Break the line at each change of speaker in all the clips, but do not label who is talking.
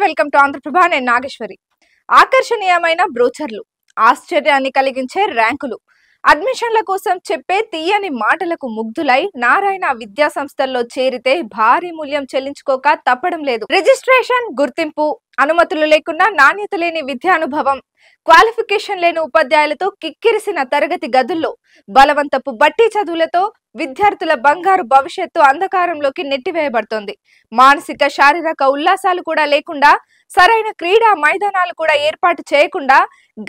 Welcome to Andhraprabha. నేను నాగేశ్వరి. ఆకర్షణీయమైన బ్రోచర్లు, ఆశ్చర్యాన్ని కలిగించే ర్యాంకులు, అడ్మిషన్ల కోసం చెప్పే తీయని మాటలకు ముగ్ధులై నారాయణ విద్యా సంస్థల్లో చేరితే భారీ మూల్యం చెల్లించుకోక తప్పడం లేదు. రిజిస్ట్రేషన్, గుర్తింపు, అనుమతులు లేకుండా నాణ్యత లేని విద్యానుభవం, క్వాలిఫికేషన్ లేని ఉపాధ్యాయులతో కిక్కిరిసిన తరగతి గదుల్లో బలవంతపు బట్టి చదువులతో విద్యార్థుల బంగారు భవిష్యత్తు అంధకారంలోకి నెట్టివేయబడుతోంది. మానసిక శారీరక ఉల్లాసాలు కూడా లేకుండా, సరైన క్రీడా మైదానాలు కూడా ఏర్పాటు చేయకుండా,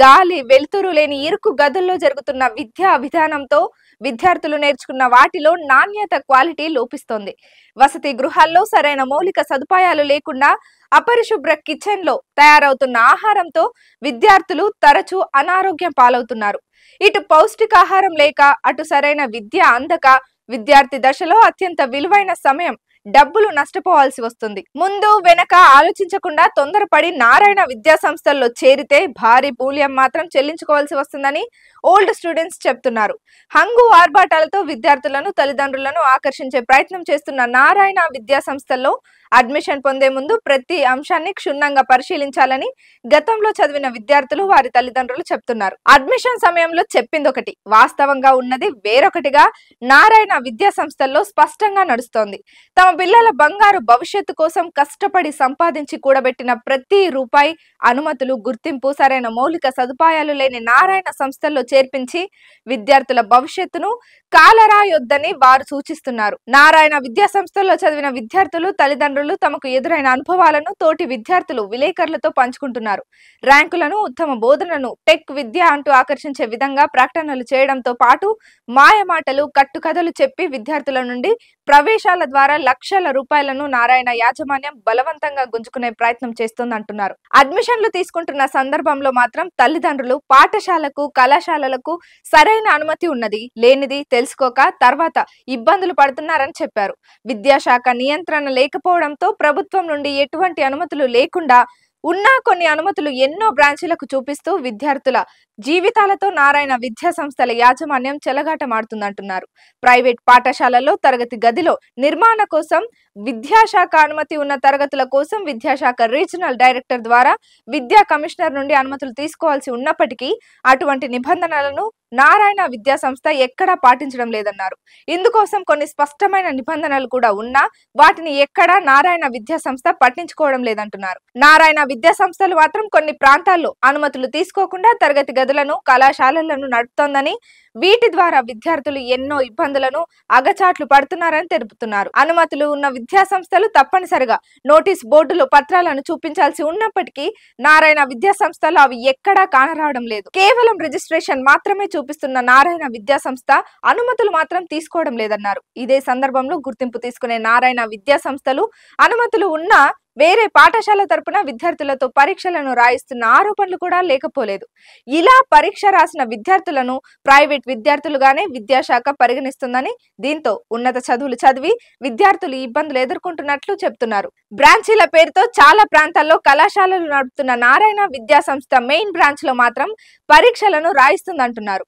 గాలి వెలుతురు లేని ఇరుకు గదుల్లో జరుగుతున్న విద్యా విధానంతో విద్యార్థులు నేర్చుకున్న వాటిలో నాణ్యత, క్వాలిటీ లోపిస్తోంది. వసతి గృహాల్లో సరైన మౌలిక సదుపాయాలు లేకుండా, అపరిశుభ్ర కిచెన్ లో తయారవుతున్న ఆహారంతో విద్యార్థులు తరచూ అనారోగ్యం పాలవుతున్నారు. ఇటు పౌష్టికాహారం లేక, అటు సరైన విద్య అందక విద్యార్థి దశలో అత్యంత విలువైన సమయం, డబ్బులు నష్టపోవాల్సి వస్తుంది. ముందు వెనక ఆలోచించకుండా తొందరపడి నారాయణ విద్యా సంస్థల్లో చేరితే భారీ మూల్యం మాత్రం చెల్లించుకోవాల్సి వస్తుందని ఓల్డ్ స్టూడెంట్స్ చెప్తున్నారు. హంగు ఆర్భాటాలతో విద్యార్థులను, తల్లిదండ్రులను ఆకర్షించే ప్రయత్నం చేస్తున్న నారాయణ విద్యా సంస్థల్లో అడ్మిషన్ పొందే ముందు ప్రతి అంశాన్ని క్షుణ్ణంగా పరిశీలించాలని గతంలో చదివిన విద్యార్థులు, వారి తల్లిదండ్రులు చెప్తున్నారు. అడ్మిషన్ సమయంలో చెప్పింది ఒకటి, వాస్తవంగా ఉన్నది వేరొకటిగా నారాయణ విద్యా సంస్థల్లో స్పష్టంగా నడుస్తోంది. తమ పిల్లల బంగారు భవిష్యత్తు కోసం కష్టపడి సంపాదించి కూడబెట్టిన ప్రతి రూపాయి, అనుమతులు, గుర్తింపు, సరైన మౌలిక సదుపాయాలు లేని నారాయణ సంస్థల్లో చేర్పించి విద్యార్థుల భవిష్యత్తును కాలరాయొద్దని వారు సూచిస్తున్నారు. నారాయణ విద్యా సంస్థల్లో చదివిన విద్యార్థులు, తల్లిదండ్రులు తమకు ఎదురైన అనుభవాలను తోటి విద్యార్థులు, విలేకరులతో పంచుకుంటున్నారు. ర్యాంకులను, ఉత్తమ బోధనను, టెక్ విద్య అంటూ ఆకర్షించే విధంగా ప్రకటనలు చేయడంతో పాటు మాయమాటలు, కట్టుకథలు చెప్పి విద్యార్థుల నుండి ప్రవేశాల ద్వారా లక్షల రూపాయలను నారాయణ యాజమాన్యం బలవంతంగా గుంజుకునే ప్రయత్నం చేస్తోందంటున్నారు. అడ్మిషన్లు తీసుకుంటున్న సందర్భంలో మాత్రం తల్లిదండ్రులు పాఠశాలకు, కళాశాలలకు సరైన అనుమతి ఉన్నది లేనిది తెలుసుకోక తర్వాత ఇబ్బందులు పడుతున్నారని చెప్పారు. విద్యాశాఖ నియంత్రణ లేకపోవడంతో ప్రభుత్వం నుండి ఎటువంటి అనుమతులు లేకుండా ఉన్నా కొన్ని అనుమతులు ఎన్నో బ్రాంచీలకు చూపిస్తూ విద్యార్థుల జీవితాలతో నారాయణ విద్యా సంస్థల యాజమాన్యం చెలగాటమాడుతుందంటున్నారు. ప్రైవేట్ పాఠశాలల్లో తరగతి గదిలో నిర్మాణ కోసం విద్యాశాఖ అనుమతి ఉన్న తరగతుల కోసం విద్యాశాఖ రీజనల్ డైరెక్టర్ ద్వారా విద్యా కమిషనర్ నుండి అనుమతులు తీసుకోవాల్సి ఉన్నప్పటికీ అటువంటి నిబంధనలను నారాయణ విద్యా సంస్థ ఎక్కడా పాటించడం లేదన్నారు. ఇందుకోసం కొన్ని స్పష్టమైన నిబంధనలు కూడా ఉన్నా వాటిని ఎక్కడా నారాయణ విద్యా సంస్థ పట్టించుకోవడం లేదంటున్నారు. నారాయణ విద్యా సంస్థలు మాత్రం కొన్ని ప్రాంతాల్లో అనుమతులు తీసుకోకుండా తరగతి గదులను, కళాశాలలను నడుపుతోందని, వీటి ద్వారా విద్యార్థులు ఎన్నో ఇబ్బందులను, అగచాట్లు పడుతున్నారని తెలుపుతున్నారు. అనుమతులు ఉన్న విద్యా సంస్థలు తప్పనిసరిగా నోటీస్ బోర్డులో పత్రాలను చూపించాల్సి ఉన్నప్పటికీ నారాయణ విద్యా సంస్థలు అవి ఎక్కడా కానరావడం లేదు. కేవలం రిజిస్ట్రేషన్ మాత్రమే చూపిస్తున్న నారాయణ విద్యా సంస్థ అనుమతులు మాత్రం తీసుకోవడం లేదన్నారు. ఇదే సందర్భంలో గుర్తింపు తీసుకునే నారాయణ విద్యా సంస్థలు అనుమతులు ఉన్నా వేరే పాఠశాల తరపున విద్యార్థులతో పరీక్షలను రాయిస్తున్న ఆరోపణలు కూడా లేకపోలేదు. ఇలా పరీక్ష రాసిన విద్యార్థులను ప్రైవేట్ విద్యార్థులుగానే విద్యాశాఖ పరిగణిస్తుందని, దీంతో ఉన్నత చదువులు చదివి విద్యార్థులు ఇబ్బందులు ఎదుర్కొంటున్నట్లు చెప్తున్నారు. బ్రాంచీల పేరుతో చాలా ప్రాంతాల్లో కళాశాలలు నడుపుతున్న నారాయణ విద్యా సంస్థ మెయిన్ బ్రాంచ్ లో మాత్రం పరీక్షలను రాయిస్తుందంటున్నారు.